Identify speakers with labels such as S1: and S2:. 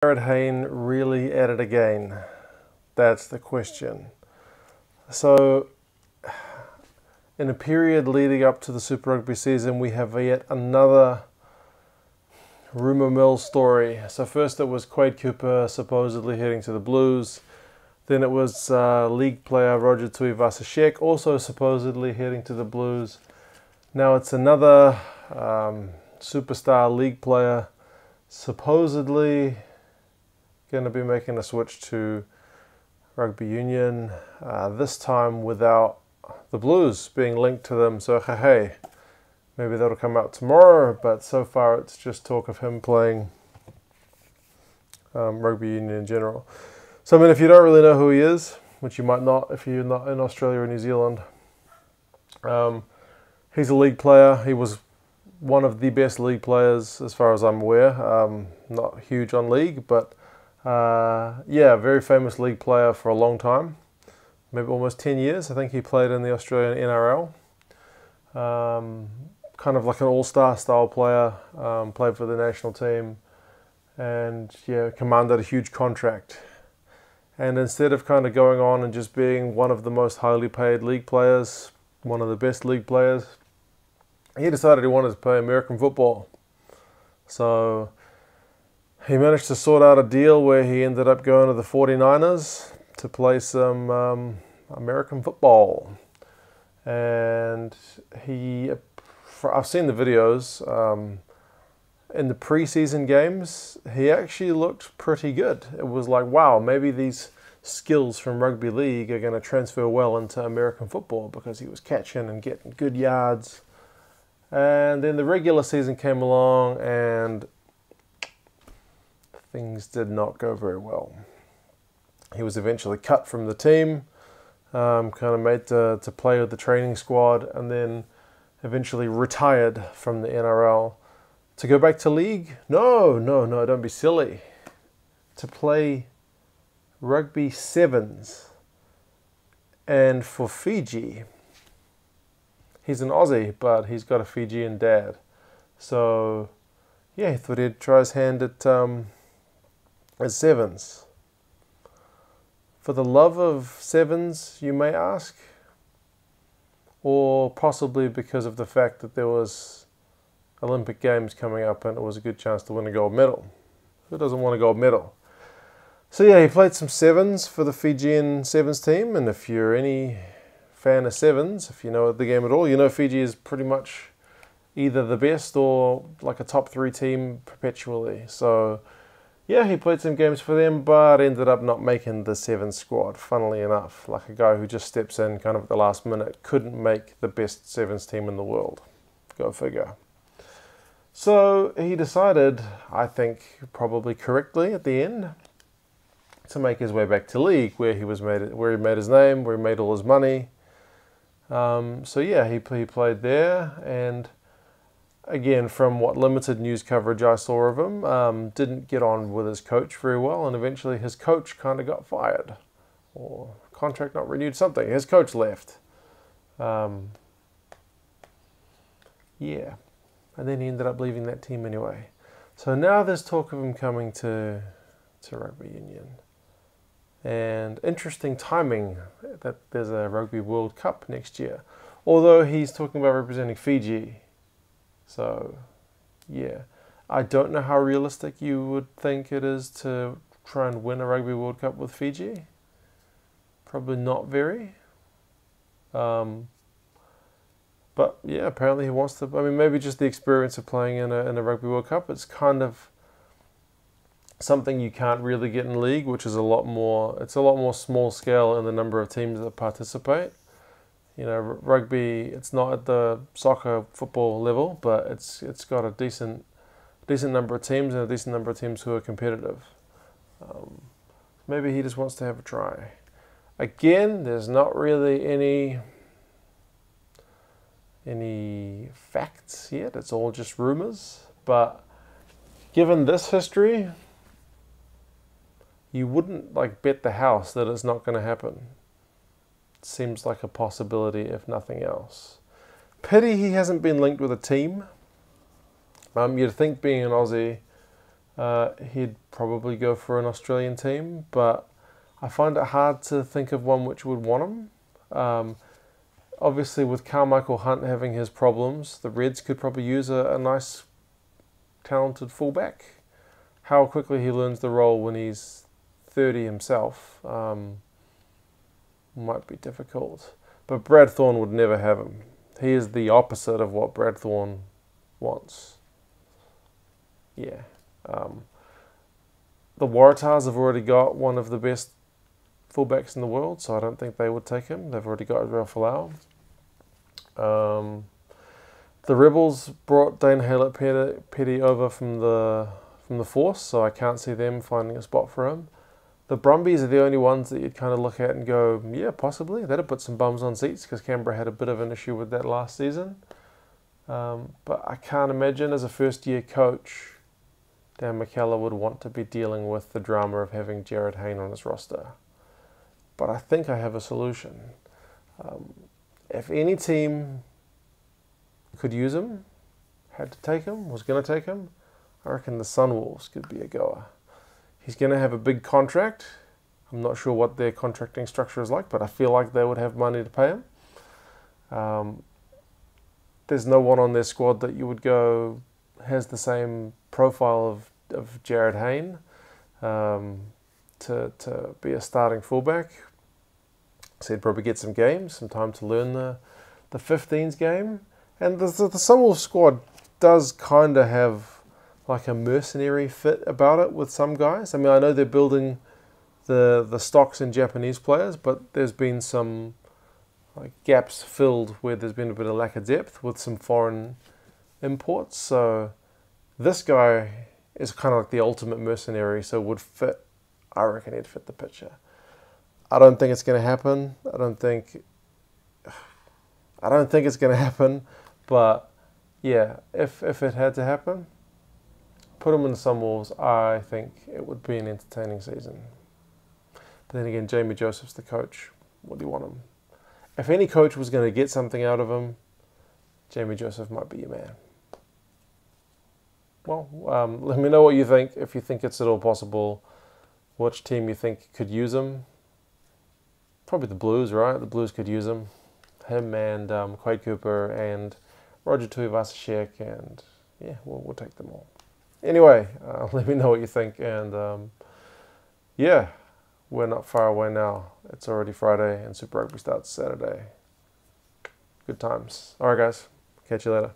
S1: Jarryd Hayne really at it again? That's the question. So, in a period leading up to the Super Rugby season, we have yet another rumour mill story. So first it was Quade Cooper supposedly heading to the Blues. Then it was league player Roger Tuivasa-Sheck also supposedly heading to the Blues. Now it's another superstar league player supposedly going to be making a switch to rugby union, this time without the Blues being linked to them. So hey, maybe that'll come out tomorrow, but so far it's just talk of him playing rugby union in general. So I mean, if you don't really know who he is, which you might not if you're not in Australia or New Zealand, he's a league player. He was one of the best league players as far as I'm aware. Not huge on league, but yeah, very famous league player for a long time, maybe almost 10 years. I think he played in the Australian NRL. Kind of like an all-star style player, played for the national team, and yeah, commanded a huge contract. And instead of kind of going on and just being one of the most highly paid league players, one of the best league players, he decided he wanted to play American football. So he managed to sort out a deal where he ended up going to the 49ers to play some American football. And I've seen the videos. In the preseason games, he actually looked pretty good. It was like, wow, maybe these skills from rugby league are going to transfer well into American football, because he was catching and getting good yards. And then the regular season came along and things did not go very well. He was eventually cut from the team, kind of made to play with the training squad, and then eventually retired from the NRL. To go back to league? No, don't be silly. To play rugby sevens. And for Fiji, he's an Aussie, but he's got a Fijian dad. So yeah, he thought he'd try his hand at sevens. For the love of sevens, you may ask? Or possibly because of the fact that there was Olympic Games coming up and it was a good chance to win a gold medal. Who doesn't want a gold medal? So yeah, he played some sevens for the Fijian sevens team, and if you're any fan of sevens, if you know the game at all, you know Fiji is pretty much either the best or like a top 3 team perpetually. So yeah, he played some games for them, but ended up not making the sevens squad, funnily enough. Like a guy who just steps in kind of at the last minute couldn't make the best sevens team in the world. Go figure. So he decided, I think probably correctly at the end, to make his way back to league, where he made his name, where he made all his money. So yeah, he played there, and again, from what limited news coverage I saw of him, didn't get on with his coach very well, and eventually his coach kind of got fired, or contract not renewed, something. His coach left. Yeah. And then he ended up leaving that team anyway. So now there's talk of him coming to rugby union. And interesting timing that there's a Rugby World Cup next year. Although he's talking about representing Fiji. So, yeah. I don't know how realistic you would think it is to try and win a Rugby World Cup with Fiji. Probably not very. But yeah, apparently he wants to. I mean, maybe just the experience of playing in a Rugby World Cup. It's kind of something you can't really get in league, which is a lot more. It's a lot more small scale in the number of teams that participate. You know, rugby. It's not at the soccer, football level, but it's got a decent number of teams and a decent number of teams who are competitive. Maybe he just wants to have a try. Again, there's not really any facts yet. It's all just rumors. But given this history, you wouldn't like bet the house that it's not going to happen. It seems like a possibility, if nothing else. Pity he hasn't been linked with a team. You'd think, being an Aussie, he'd probably go for an Australian team, but I find it hard to think of one which would want him. Obviously, with Carmichael Hunt having his problems, the Reds could probably use a nice, talented fullback. How quickly he learns the role when he's 30 himself might be difficult. But Brad Thorne would never have him. He is the opposite of what Brad Thorne wants. Yeah. The Waratahs have already got one of the best fullbacks in the world, so I don't think they would take him. They've already got Israel Folau. The Rebels brought Dane Haylett-Petty over from the Force, so I can't see them finding a spot for him. The Brumbies are the only ones that you'd kind of look at and go, yeah, possibly. That'd put some bums on seats because Canberra had a bit of an issue with that last season. But I can't imagine as a first-year coach, Dan McKellar would want to be dealing with the drama of having Jarryd Hayne on his roster. But I think I have a solution. If any team could use him, had to take him, was going to take him, I reckon the Sunwolves could be a goer. He's going to have a big contract. I'm not sure what their contracting structure is like, but I feel like they would have money to pay him. There's no one on their squad that you would go has the same profile of Jarryd Hayne to be a starting fullback. So he'd probably get some games, some time to learn the 15s game. And the Sunwolves squad does kind of have like a mercenary fit about it with some guys. I mean, I know they're building the stocks in Japanese players, but there's been some like gaps filled where there's been a bit of lack of depth with some foreign imports. So this guy is kind of like the ultimate mercenary, so would fit. I reckon he'd fit the picture. I don't think it's going to happen. I don't think it's going to happen. But yeah, if it had to happen, put him in the Sunwolves. I think it would be an entertaining season. But then again, Jamie Joseph's the coach. What do you want him? If any coach was going to get something out of him, Jamie Joseph might be your man. Well, let me know what you think. If you think it's at all possible, which team you think could use him. Probably the Blues, right? The Blues could use him. Him and Quade Cooper and Roger Tuivasa-Sheck, and yeah, we'll take them all. Anyway, let me know what you think, and yeah, we're not far away now. It's already Friday, and Super Rugby starts Saturday. Good times. All right, guys. Catch you later.